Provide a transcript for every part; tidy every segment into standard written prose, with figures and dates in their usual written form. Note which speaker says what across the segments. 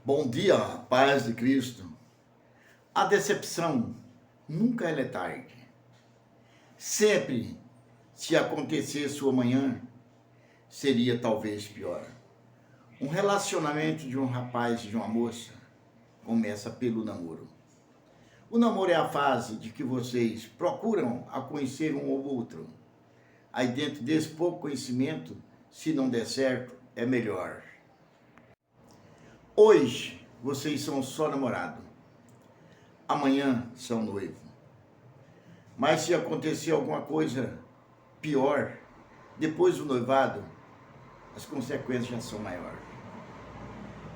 Speaker 1: Bom dia, paz de Cristo. A decepção nunca é tarde. Sempre, se acontecesse o amanhã, seria talvez pior. Um relacionamento de um rapaz e de uma moça começa pelo namoro. O namoro é a fase de que vocês procuram a conhecer um ou outro. Aí dentro desse pouco conhecimento, se não der certo, é melhor. Hoje, vocês são só namorado. Amanhã são noivo. Mas se acontecer alguma coisa pior, depois do noivado, as consequências já são maiores.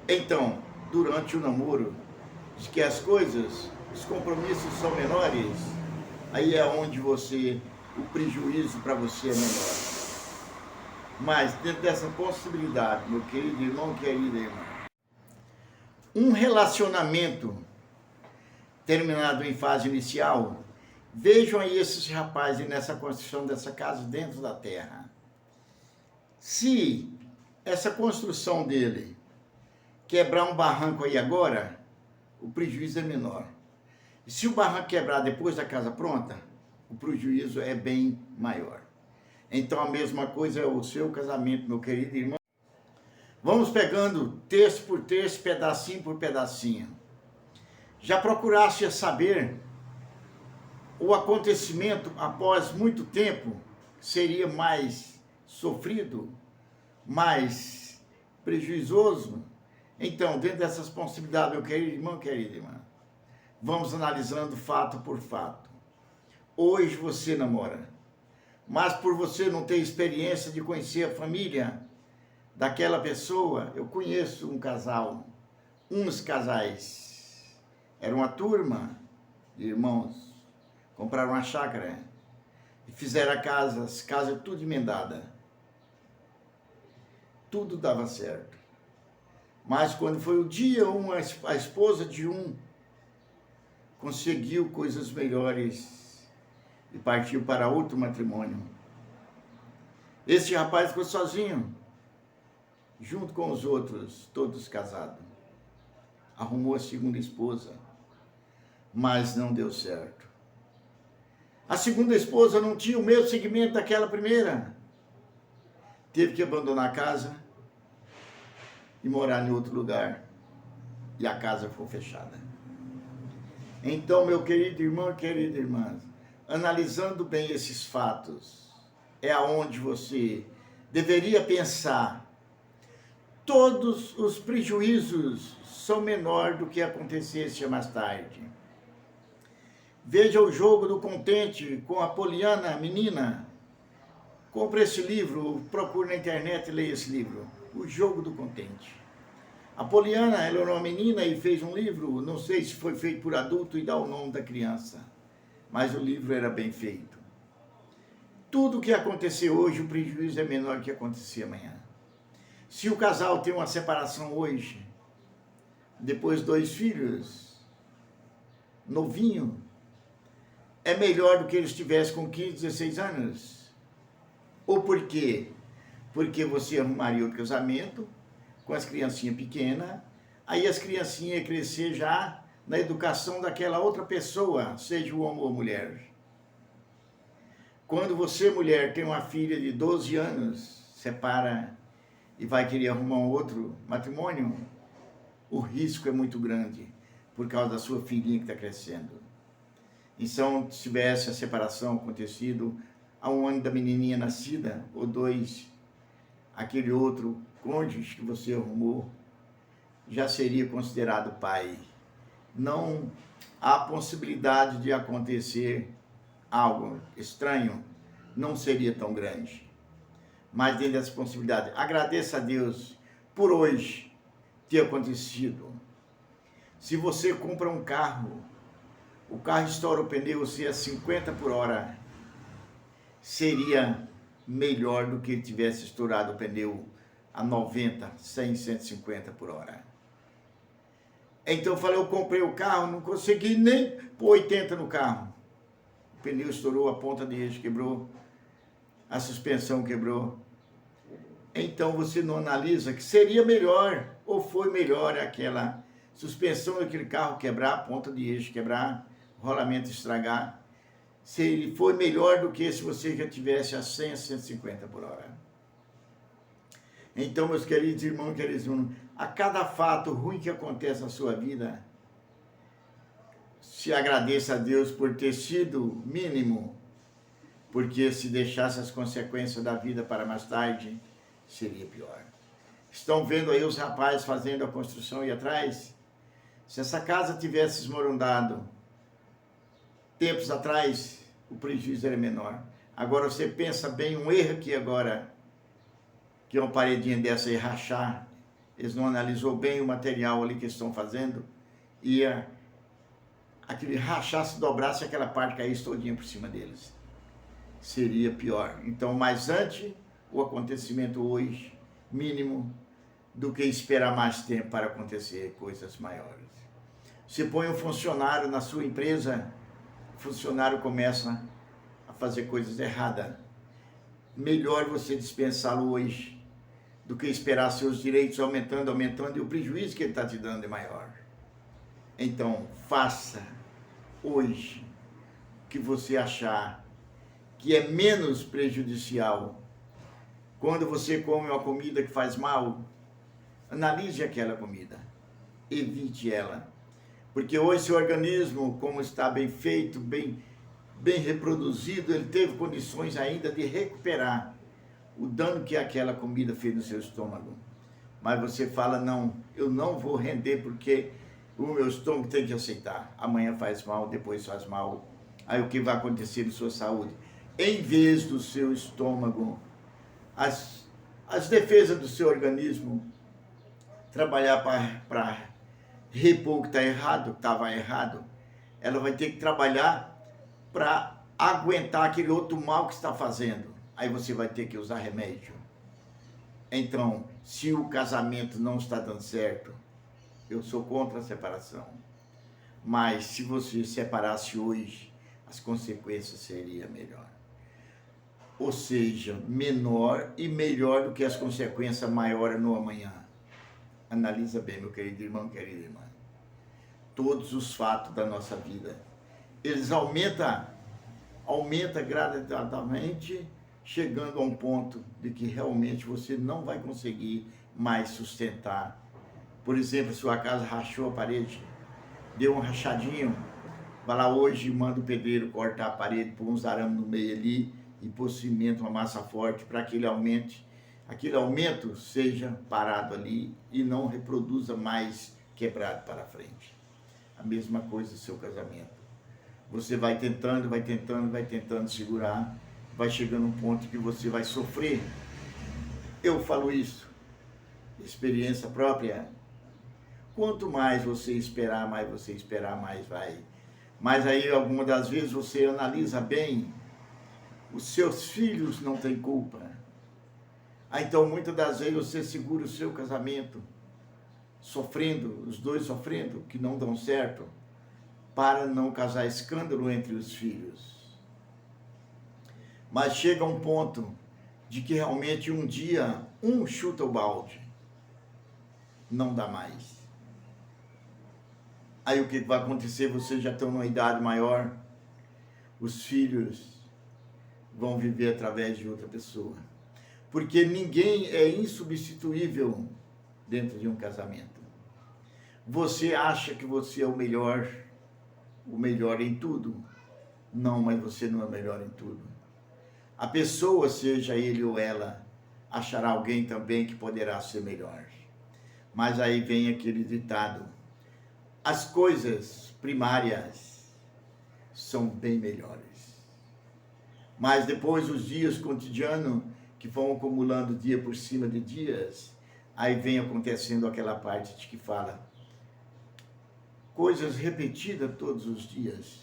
Speaker 1: Então, durante o namoro, diz que as coisas, os compromissos são menores, aí é onde o prejuízo para você é menor. Mas dentro dessa possibilidade, meu querido irmão, querida irmã, um relacionamento terminado em fase inicial, vejam aí esses rapazes nessa construção dessa casa dentro da terra. Se essa construção dele quebrar um barranco aí agora, o prejuízo é menor. E se o barranco quebrar depois da casa pronta, o prejuízo é bem maior. Então a mesma coisa é o seu casamento, meu querido irmão. Vamos pegando terço por terço, pedacinho por pedacinho. Já procuraste saber o acontecimento após muito tempo seria mais sofrido, mais prejuizoso? Então, dentro dessas possibilidades, meu querido irmão, querida irmã, vamos analisando fato por fato. Hoje você namora, mas por você não ter experiência de conhecer a família daquela pessoa, eu conheço um casal, uns casais, era uma turma de irmãos, compraram uma chácara e fizeram as casas tudo emendada. Tudo dava certo. Mas quando foi o dia, a esposa de um conseguiu coisas melhores e partiu para outro matrimônio. Esse rapaz ficou sozinho, junto com os outros, todos casados. Arrumou a segunda esposa, mas não deu certo. A segunda esposa não tinha o mesmo segmento daquela primeira. Teve que abandonar a casa e morar em outro lugar. E a casa foi fechada. Então, meu querido irmão e querida irmã, analisando bem esses fatos, é aonde você deveria pensar. Todos os prejuízos são menores do que acontecesse mais tarde. Veja o Jogo do Contente com a Poliana, menina. Compre esse livro, procure na internet e leia esse livro. O Jogo do Contente. A Poliana, ela era uma menina e fez um livro, não sei se foi feito por adulto e dá o nome da criança, mas o livro era bem feito. Tudo que acontecer hoje, o prejuízo é menor do que acontecer amanhã. Se o casal tem uma separação hoje, depois 2 filhos, novinho, é melhor do que eles tivessem com 15, 16 anos? Ou por quê? Porque você arrumaria o casamento com as criancinhas pequenas, aí as criancinhas iam crescer já na educação daquela outra pessoa, seja o homem ou a mulher. Quando você, mulher, tem uma filha de 12 anos, separa e vai querer arrumar um outro matrimônio, o risco é muito grande, por causa da sua filhinha que está crescendo. Então, se tivesse a separação acontecido há 1 ano da menininha nascida, ou 2, aquele outro cônjuge que você arrumou, já seria considerado pai. Não há possibilidade de acontecer algo estranho, não seria tão grande. Mas dentro dessa possibilidade, agradeça a Deus por hoje ter acontecido. Se você compra um carro, o carro estoura o pneu, se é 50 por hora, seria melhor do que tivesse estourado o pneu a 90, 100, 150 por hora. Então eu falei, eu comprei o carro, não consegui nem pôr 80 no carro. O pneu estourou, a ponta de eixo quebrou, a suspensão quebrou. Então você não analisa que seria melhor ou foi melhor aquela suspensão daquele carro quebrar, a ponta de eixo quebrar, o rolamento estragar, se ele foi melhor do que se você já tivesse a 100, 150 por hora. Então, meus queridos irmãos, a cada fato ruim que acontece na sua vida, se agradeça a Deus por ter sido mínimo, porque se deixasse as consequências da vida para mais tarde, seria pior. Estão vendo aí os rapazes fazendo a construção aí atrás? Se essa casa tivesse esmorondado tempos atrás, o prejuízo era menor. Agora você pensa bem, um erro aqui agora, que uma paredinha dessa aí rachar, eles não analisou bem o material ali que estão fazendo, ia aquele rachar, se dobrasse, aquela parte caísse todinha por cima deles. Seria pior. Então, mais antes, o acontecimento hoje, mínimo, do que esperar mais tempo para acontecer coisas maiores. Você põe um funcionário na sua empresa, o funcionário começa a fazer coisas erradas. Melhor você dispensá-lo hoje, do que esperar seus direitos aumentando, e o prejuízo que ele está te dando é maior. Então, faça hoje o que você achar que é menos prejudicial. Quando você come uma comida que faz mal, analise aquela comida, evite ela. Porque hoje seu organismo, como está bem feito, bem reproduzido, ele teve condições ainda de recuperar o dano que aquela comida fez no seu estômago. Mas você fala, não, eu não vou render porque o meu estômago tem que aceitar. Amanhã faz mal, depois faz mal. Aí o que vai acontecer na sua saúde? Em vez do seu estômago, as defesas do seu organismo trabalhar para repor o que está errado, que estava errado, ela vai ter que trabalhar para aguentar aquele outro mal que está fazendo. Aí você vai ter que usar remédio. Então, se o casamento não está dando certo, eu sou contra a separação. Mas se você separasse hoje, as consequências seriam melhor. Ou seja, menor e melhor do que as consequências maiores no amanhã. Analisa bem, meu querido irmão, querida irmã. Todos os fatos da nossa vida, eles aumentam gradativamente, chegando a um ponto de que realmente você não vai conseguir mais sustentar. Por exemplo, sua casa rachou a parede, deu um rachadinho, vai lá hoje, manda o pedreiro cortar a parede, pôr uns arames no meio ali e pôr cimento, uma massa forte, para que aquele aumento seja parado ali e não reproduza mais quebrado para frente. A mesma coisa do seu casamento. Você vai tentando segurar, vai chegando um ponto que você vai sofrer. Eu falo isso, experiência própria. Quanto mais você esperar, mais vai. Mas aí, algumas das vezes, você analisa bem, os seus filhos não têm culpa. Então, muitas das vezes, você segura o seu casamento, sofrendo, os dois sofrendo, que não dão certo, para não causar escândalo entre os filhos. Mas chega um ponto de que realmente um dia, um chuta o balde, não dá mais. Aí o que vai acontecer? Vocês já estão numa idade maior, os filhos vão viver através de outra pessoa. Porque ninguém é insubstituível dentro de um casamento. Você acha que você é o melhor em tudo? Não, mas você não é o melhor em tudo. A pessoa, seja ele ou ela, achará alguém também que poderá ser melhor. Mas aí vem aquele ditado: as coisas primárias são bem melhores. Mas depois os dias cotidianos, que vão acumulando dia por cima de dias, aí vem acontecendo aquela parte de que fala coisas repetidas todos os dias,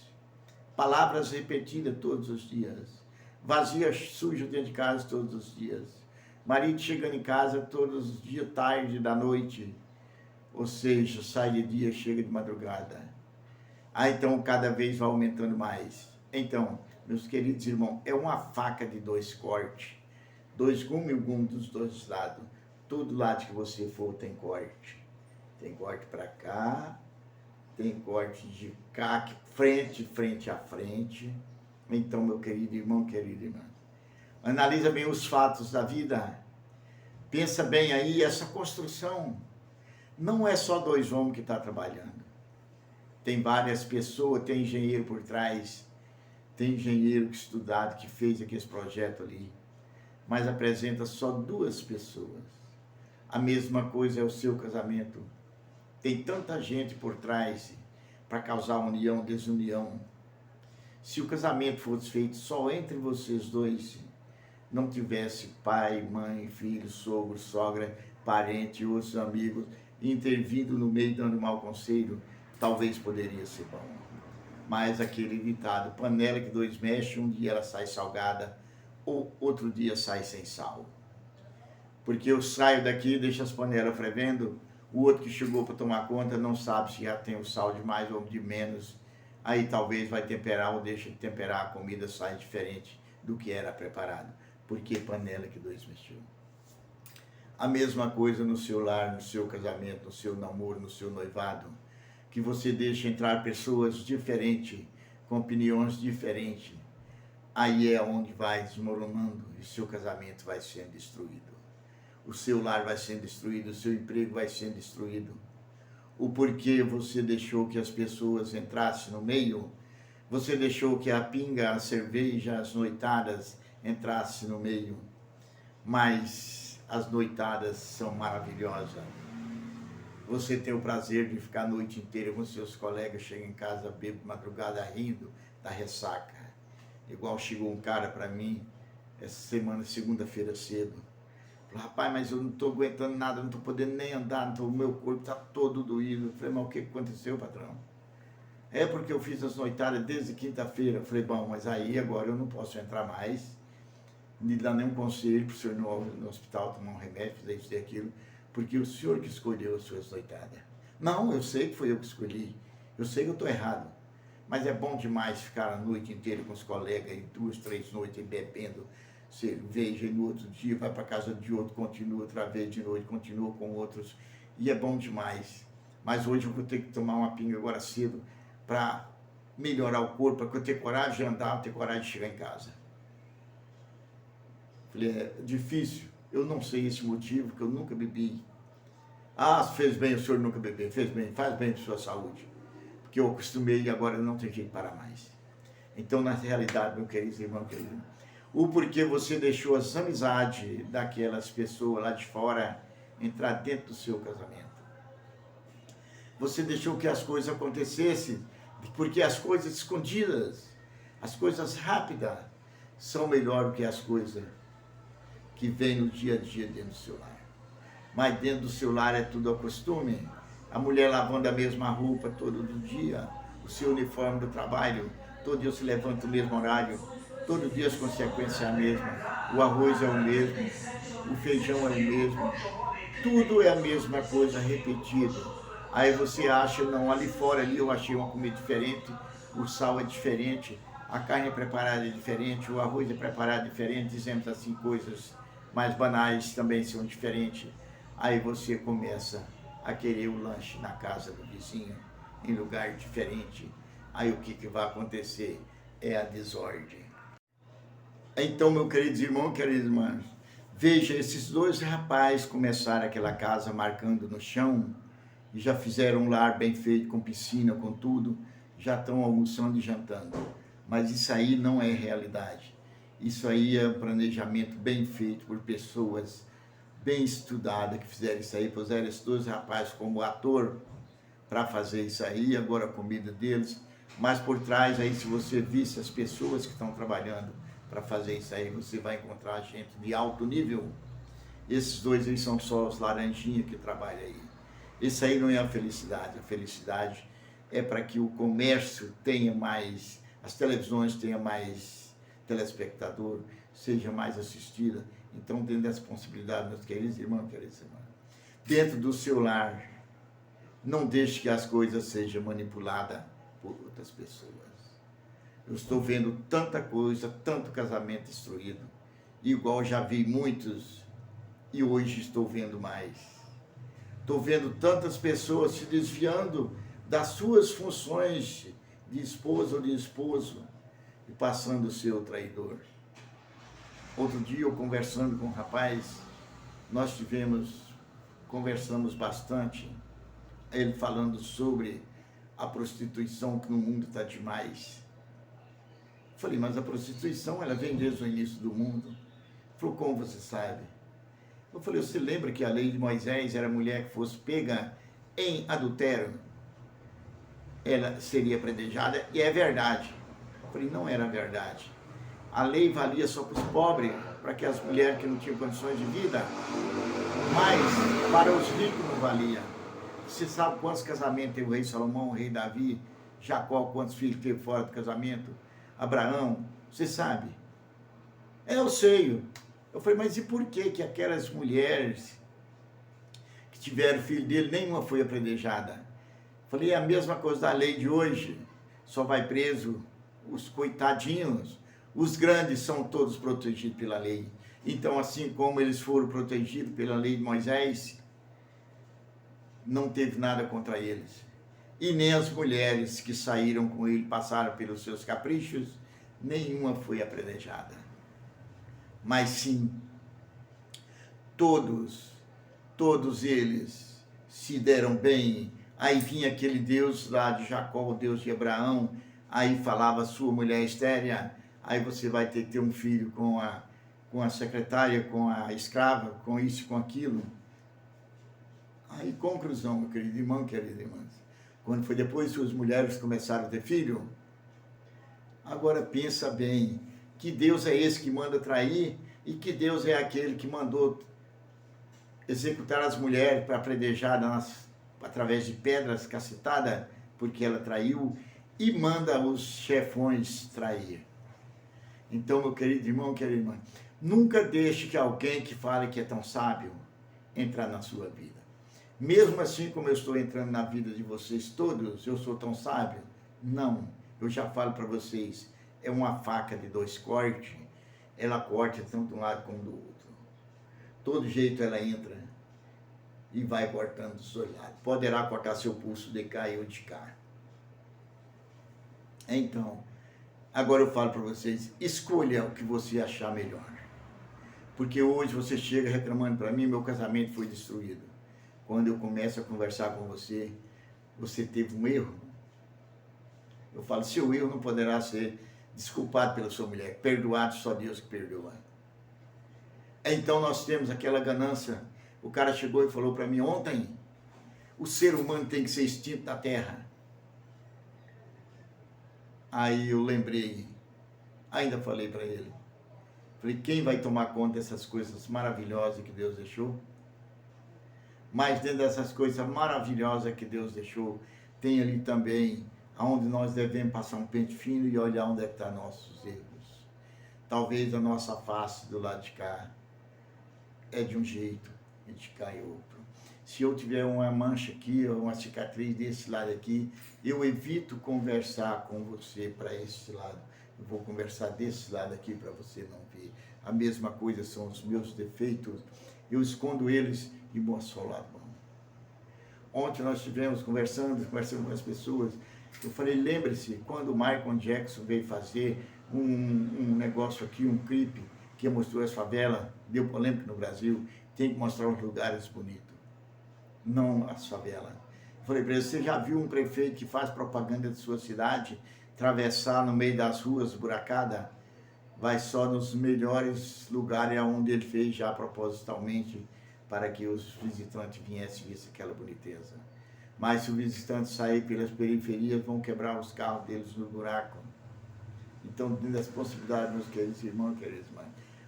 Speaker 1: palavras repetidas todos os dias, vazia, suja dentro de casa todos os dias, marido chegando em casa todos os dias, tarde da noite, ou seja, sai de dia, chega de madrugada. Então cada vez vai aumentando mais. Então, meus queridos irmãos, é uma faca de dois cortes, dois gumes dos dois lados. todo lado que você for tem corte. Tem corte para cá, tem corte de cá, frente a frente. Então, meu querido irmão, querida irmã, analisa bem os fatos da vida. Pensa bem aí, essa construção não é só dois homens que estão trabalhando. Tem várias pessoas, tem engenheiro por trás, tem engenheiro que estudado, que fez aquele projeto ali, mas apresenta só duas pessoas. A mesma coisa é o seu casamento. Tem tanta gente por trás para causar união, desunião. Se o casamento fosse feito só entre vocês dois, não tivesse pai, mãe, filho, sogro, sogra, parente, outros amigos, intervindo no meio dando mau conselho, talvez poderia ser bom. Mas aquele ditado, panela que dois mexem, um dia ela sai salgada, ou outro dia sai sem sal. Porque eu saio daqui, deixo as panelas fervendo, o outro que chegou para tomar conta não sabe se já tem o sal de mais ou de menos, aí talvez vai temperar ou deixa de temperar, a comida sai diferente do que era preparado. Porque panela que dois mexeu. A mesma coisa no seu lar, no seu casamento, no seu namoro, no seu noivado, que você deixa entrar pessoas diferentes, com opiniões diferentes, aí é onde vai desmoronando e seu casamento vai sendo destruído. O seu lar vai sendo destruído, o seu emprego vai sendo destruído. O porquê você deixou que as pessoas entrassem no meio, você deixou que a pinga, a cerveja, as noitadas entrassem no meio. Mas as noitadas são maravilhosas. Você tem o prazer de ficar a noite inteira com seus colegas, chega em casa, bebe de madrugada rindo da ressaca. Igual chegou um cara para mim, essa semana, segunda-feira cedo. Falei, rapaz, mas eu não estou aguentando nada, não estou podendo nem andar, o meu corpo está todo doído. Eu falei, mas o que aconteceu, patrão? É porque eu fiz as noitadas desde quinta-feira. Eu falei, bom, mas aí agora eu não posso entrar mais, nem dar nenhum conselho para o senhor ir no hospital tomar um remédio, fazer isso e aquilo, porque o senhor que escolheu as suas noitadas. Não, eu sei que foi eu que escolhi, eu sei que eu estou errado, mas é bom demais ficar a noite inteira com os colegas, e 2, 3 noites bebendo cerveja, e no outro dia vai para casa de outro, continua outra vez de noite, continua com outros, e é bom demais. Mas hoje eu vou ter que tomar uma pinga agora cedo para melhorar o corpo, para eu ter coragem de andar, ter coragem de chegar em casa. Falei, é difícil, eu não sei esse motivo, que eu nunca bebi. Ah, fez bem o senhor nunca beber, fez bem, faz bem para a sua saúde. Porque eu acostumei e agora não tem jeito para mais. Então, na realidade, meu querido irmão, querido, o porquê você deixou as amizades daquelas pessoas lá de fora entrar dentro do seu casamento. Você deixou que as coisas acontecessem, porque as coisas escondidas, as coisas rápidas, são melhor do que as coisas que vem no dia a dia dentro do seu lar. Mas dentro do seu lar é tudo ao costume. A mulher lavando a mesma roupa todo dia, o seu uniforme do trabalho, todo dia se levanta no mesmo horário, todo dia as consequências é a mesma, o arroz é o mesmo, o feijão é o mesmo, tudo é a mesma coisa repetida. Aí você acha, não, ali fora ali eu achei uma comida diferente, o sal é diferente, a carne é preparada diferente, o arroz é preparado diferente, dizemos assim, coisas mais banais também são diferentes. Aí você começa a querer o lanche na casa do vizinho, em lugar diferente. Aí o que vai acontecer? É a desordem. Então, meu querido irmão, queridos irmãos, veja, esses dois rapazes começaram aquela casa marcando no chão, e já fizeram um lar bem feito, com piscina, com tudo, já estão almoçando e jantando. Mas isso aí não é realidade. Isso aí é um planejamento bem feito por pessoas bem estudadas que fizeram isso aí, puseram esses dois rapazes como ator para fazer isso aí, agora a comida deles. Mas por trás aí, se você visse as pessoas que estão trabalhando para fazer isso aí, você vai encontrar gente de alto nível. Esses dois aí são só os laranjinhas que trabalham aí. Isso aí não é a felicidade é para que o comércio tenha mais, as televisões tenham mais telespectador, seja mais assistida. Então, dentro dessa possibilidade, meus queridos irmãos, queridas irmãs, dentro do seu lar, não deixe que as coisas sejam manipuladas por outras pessoas. Eu estou vendo tanta coisa, tanto casamento destruído, igual já vi muitos E hoje estou vendo mais. Estou vendo tantas pessoas se desviando das suas funções de esposa ou de esposo e passando a ser o traidor. Outro dia eu conversando com um rapaz, nós conversamos bastante, ele falando sobre a prostituição, que no mundo está demais. Falei, mas a prostituição, ela vem desde o início do mundo. Ele falou, como você sabe? Eu falei, você lembra que a lei de Moisés era mulher que fosse pega em adultério? Ela seria apedrejada, e é verdade. Eu falei, não era verdade. A lei valia só para os pobres, para que as mulheres que não tinham condições de vida, mas para os ricos não valia. Você sabe quantos casamentos teve o rei Salomão, o rei Davi, Jacó, quantos filhos teve fora do casamento? Abraão, você sabe? Eu sei. Eu falei, mas e por que aquelas mulheres que tiveram filho dele, nenhuma foi apedrejada? Falei, é a mesma coisa da lei de hoje, só vai preso os coitadinhos, os grandes são todos protegidos pela lei. Então, assim como eles foram protegidos pela lei de Moisés, não teve nada contra eles. E nem as mulheres que saíram com ele, passaram pelos seus caprichos, nenhuma foi apedrejada. Mas sim, todos eles se deram bem. Aí vinha aquele Deus lá de Jacó, o Deus de Abraão, aí falava sua mulher estéril, aí você vai ter que ter um filho com a secretária, com a escrava, com isso, com aquilo. Aí, conclusão, meu querido irmão, querida irmã, quando foi depois que as mulheres começaram a ter filho, agora pensa bem, que Deus é esse que manda trair e que Deus é aquele que mandou executar as mulheres para apedrejar através de pedras cacetadas, porque ela traiu, e manda os chefões trair. Então, meu querido irmão, querida irmã, nunca deixe que alguém que fale que é tão sábio entrar na sua vida. Mesmo assim como eu estou entrando na vida de vocês todos, eu sou tão sábio? Não, eu já falo para vocês, é uma faca de dois cortes, ela corta tanto de um lado como do outro. Todo jeito ela entra e vai cortando dos dois lados. Poderá cortar seu pulso de cá e o de cá. Então, agora eu falo para vocês, escolha o que você achar melhor. Porque hoje você chega reclamando para mim, meu casamento foi destruído. Quando eu começo a conversar com você, você teve um erro. Eu falo, seu erro não poderá ser desculpado pela sua mulher, perdoado só Deus que perdoa. Então nós temos aquela ganância. O cara chegou e falou para mim ontem, o ser humano tem que ser extinto da terra. Aí eu lembrei, ainda falei para ele, falei, quem vai tomar conta dessas coisas maravilhosas que Deus deixou? Mas dentro dessas coisas maravilhosas que Deus deixou, tem ali também onde nós devemos passar um pente fino e olhar onde é que estão nossos erros. Talvez a nossa face do lado de cá é de um jeito e de cá é outro. Se eu tiver uma mancha aqui, ou uma cicatriz desse lado aqui, eu evito conversar com você para esse lado. Eu vou conversar desse lado aqui para você não ver. A mesma coisa são os meus defeitos. Eu escondo eles e mostro ao lado bom. Ontem nós estivemos conversando com as pessoas. Eu falei, lembre-se, quando o Michael Jackson veio fazer um negócio aqui, um clipe, que mostrou as favelas, deu polêmica no Brasil, tem que mostrar os lugares bonitos, não as favelas. Eu falei para ele, você já viu um prefeito que faz propaganda de sua cidade, atravessar no meio das ruas buracadas? Vai só nos melhores lugares onde ele fez já propositalmente, para que os visitantes viessem e vissem aquela boniteza. Mas se os visitantes saírem pelas periferias, vão quebrar os carros deles no buraco. Então, dentro das possibilidades, meus queridos irmãos, queridas irmãs,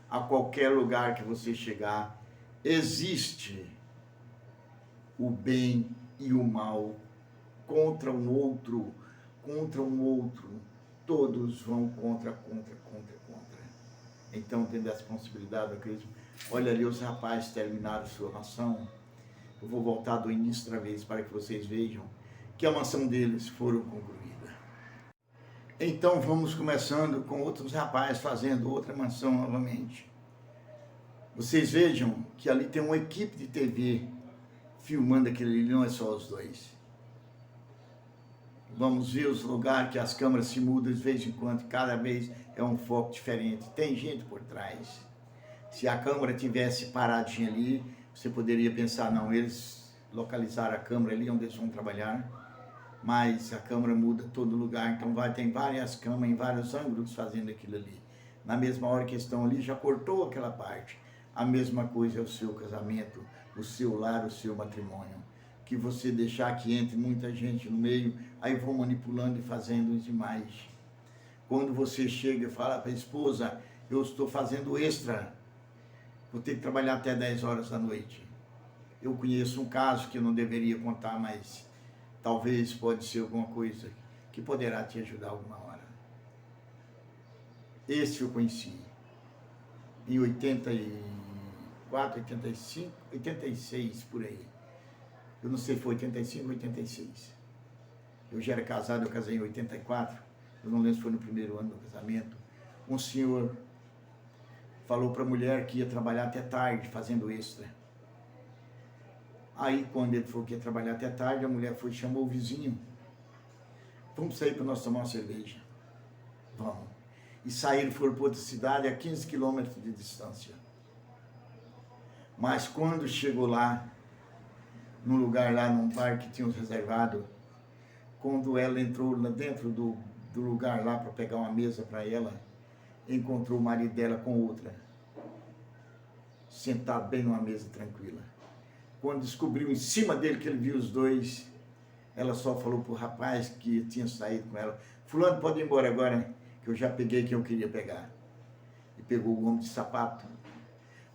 Speaker 1: a qualquer lugar que você chegar, existe o bem e o mal contra um outro, todos vão contra. Então, dentro das possibilidades, meu querido, olha ali, os rapazes terminaram sua mansão. Eu vou voltar do início outra vez para que vocês vejam que a mansão deles foram concluída. Então vamos começando com outros rapazes fazendo outra mansão novamente. Vocês vejam que ali tem uma equipe de TV filmando aquilo ali, não é só os dois. Vamos ver os lugares que as câmeras se mudam de vez em quando, cada vez é um foco diferente. Tem gente por trás. Se a câmera tivesse paradinha ali, você poderia pensar, não, eles localizaram a câmera ali onde eles vão trabalhar, mas a câmera muda todo lugar, então tem várias câmeras em vários ângulos fazendo aquilo ali. Na mesma hora que estão ali, já cortou aquela parte. A mesma coisa é o seu casamento, o seu lar, o seu matrimônio. Que você deixar que entre muita gente no meio, aí vão manipulando e fazendo demais. Quando você chega e fala para a esposa, eu estou fazendo extra, vou ter que trabalhar até 10 horas da noite. Eu conheço um caso que eu não deveria contar, mas talvez pode ser alguma coisa que poderá te ajudar alguma hora. Esse eu conheci em 84, 85, 86, por aí. Eu não sei se foi 85 ou 86. Eu já era casado, eu casei em 84. Eu não lembro se foi no primeiro ano do casamento. Um senhor falou para a mulher que ia trabalhar até tarde, fazendo extra. Aí, quando ele falou que ia trabalhar até tarde, a mulher foi e chamou o vizinho. Vamos sair para nós tomar uma cerveja. Vamos. E saíram, foram para outra cidade, a 15 quilômetros de distância. Mas quando chegou lá, num lugar lá, num bar que tínhamos reservado, quando ela entrou lá dentro do lugar lá para pegar uma mesa para ela, encontrou o marido dela com outra, sentado bem numa mesa tranquila. Quando descobriu em cima dele que ele viu os dois, ela só falou pro rapaz que tinha saído com ela, fulano, pode ir embora agora, que eu já peguei quem eu queria pegar. E pegou o homem de sapato.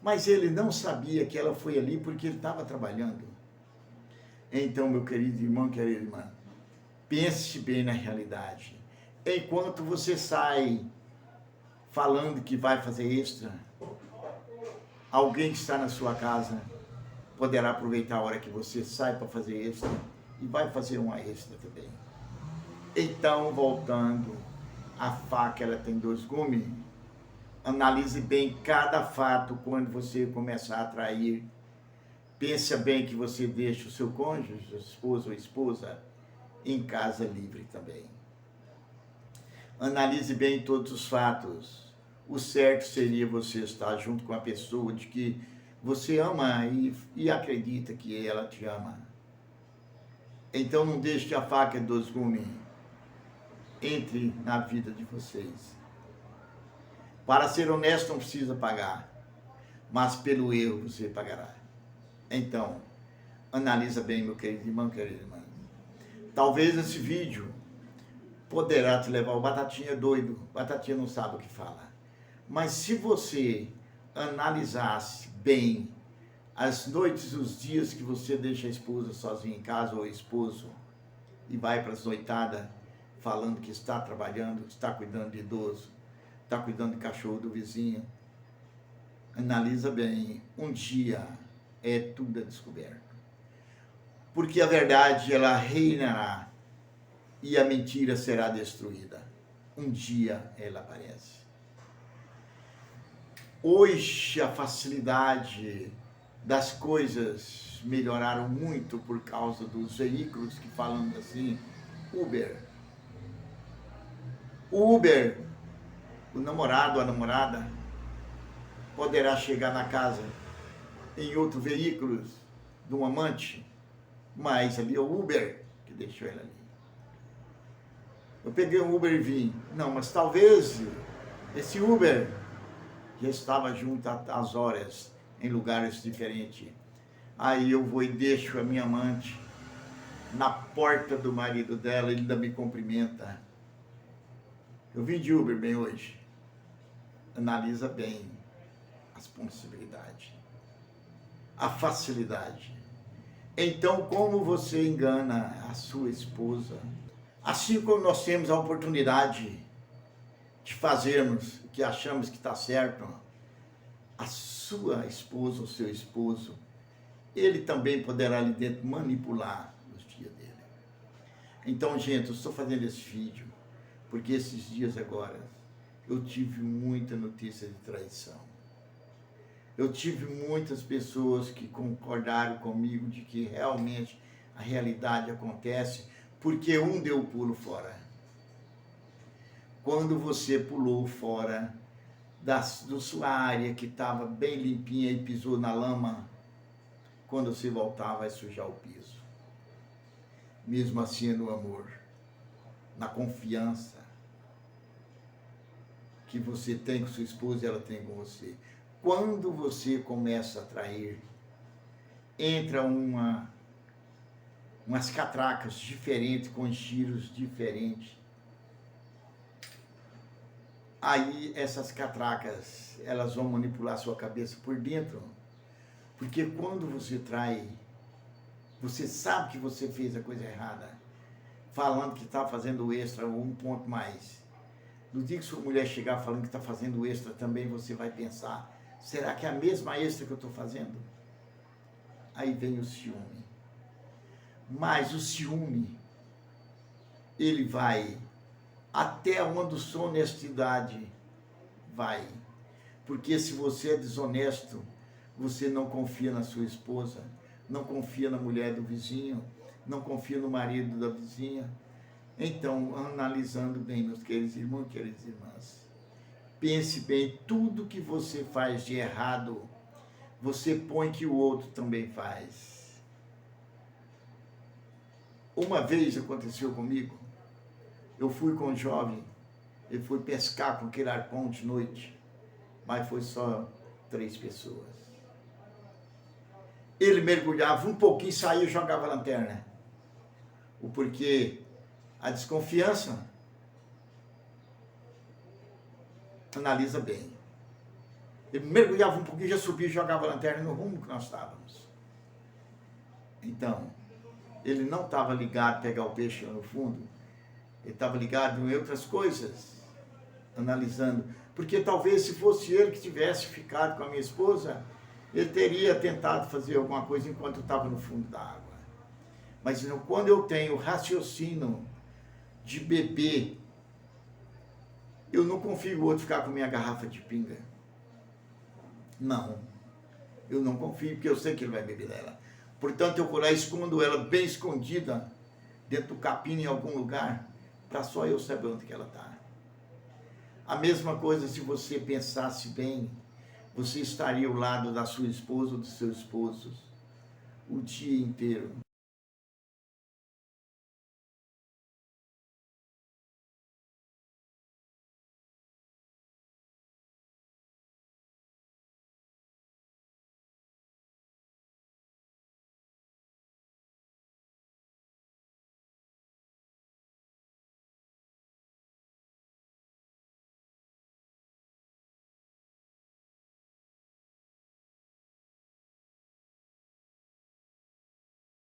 Speaker 1: Mas ele não sabia que ela foi ali porque ele estava trabalhando. Então, meu querido irmão, querida irmã, pense bem na realidade. Enquanto você sai falando que vai fazer extra, alguém que está na sua casa poderá aproveitar a hora que você sai para fazer extra e vai fazer uma extra também. Então, voltando, a faca ela tem 2 gumes. Analise bem cada fato quando você começar a atrair. Pensa bem que você deixa o seu cônjuge, esposo ou esposa, em casa livre também. Analise bem todos os fatos. O certo seria você estar junto com a pessoa de que você ama e acredita que ela te ama. Então não deixe que a faca de 2 gumes entre na vida de vocês. Para ser honesto não precisa pagar, mas pelo erro você pagará. Então, analisa bem, meu querido irmão, querida irmã. Talvez esse vídeo poderá te levar, o Batatinha é doido, Batatinha não sabe o que fala. Mas se você analisasse bem as noites, os dias que você deixa a esposa sozinha em casa, ou o esposo, e vai para as noitadas, falando que está trabalhando, está cuidando de idoso, está cuidando de cachorro do vizinho, analisa bem, um dia tudo é descoberto. Porque a verdade, ela reinará e a mentira será destruída. Um dia ela aparece. Hoje a facilidade das coisas melhoraram muito por causa dos veículos que, falando assim, Uber. O Uber, o namorado, a namorada, poderá chegar na casa em outro veículo de um amante, mas ali é o Uber que deixou ela ali. Eu peguei um Uber e vim. Não, mas talvez esse Uber já estava junto às horas, em lugares diferentes. Aí eu vou e deixo a minha amante na porta do marido dela, ele ainda me cumprimenta. Eu vim de Uber bem hoje. Analisa bem as possibilidades, a facilidade. Então, como você engana a sua esposa? Assim como nós temos a oportunidade de fazermos o que achamos que está certo, a sua esposa, o seu esposo, ele também poderá ali dentro manipular os dias dele. Então, gente, eu estou fazendo esse vídeo porque esses dias agora eu tive muita notícia de traição. Eu tive muitas pessoas que concordaram comigo de que realmente a realidade acontece porque um deu o pulo fora. Quando você pulou fora da sua área que estava bem limpinha e pisou na lama, quando você voltar vai sujar o piso. Mesmo assim é no amor, na confiança que você tem com sua esposa e ela tem com você. Quando você começa a trair, entra umas catracas diferentes, com giros diferentes. Aí essas catracas, elas vão manipular sua cabeça por dentro. Porque quando você trai, você sabe que você fez a coisa errada, falando que está fazendo extra ou um ponto mais. No dia que sua mulher chegar falando que está fazendo extra também, você vai pensar, será que é a mesma extra que eu estou fazendo? Aí vem o ciúme. Mas o ciúme, ele vai até onde a sua honestidade vai. Porque se você é desonesto, você não confia na sua esposa, não confia na mulher do vizinho, não confia no marido da vizinha. Então, analisando bem, meus queridos irmãos e queridas irmãs, pense bem, tudo que você faz de errado, você põe que o outro também faz. Uma vez aconteceu comigo, eu fui com um jovem, ele foi pescar com aquele arpão de noite, mas foi só 3 pessoas. Ele mergulhava um pouquinho, saía e jogava a lanterna. O porquê? A desconfiança. Analisa bem. Ele mergulhava um pouquinho, já subia e jogava a lanterna no rumo que nós estávamos. Então, ele não estava ligado a pegar o peixe lá no fundo, ele estava ligado em outras coisas, analisando. Porque talvez se fosse ele que tivesse ficado com a minha esposa, ele teria tentado fazer alguma coisa enquanto eu estava no fundo da água. Mas não, quando eu tenho raciocínio de beber, eu não confio o outro ficar com minha garrafa de pinga. Não. Eu não confio, porque eu sei que ele vai beber dela. Portanto, eu vou lá e escondo ela bem escondida, dentro do capim em algum lugar, para só eu saber onde que ela está. A mesma coisa, se você pensasse bem, você estaria ao lado da sua esposa ou do seu esposo o dia inteiro.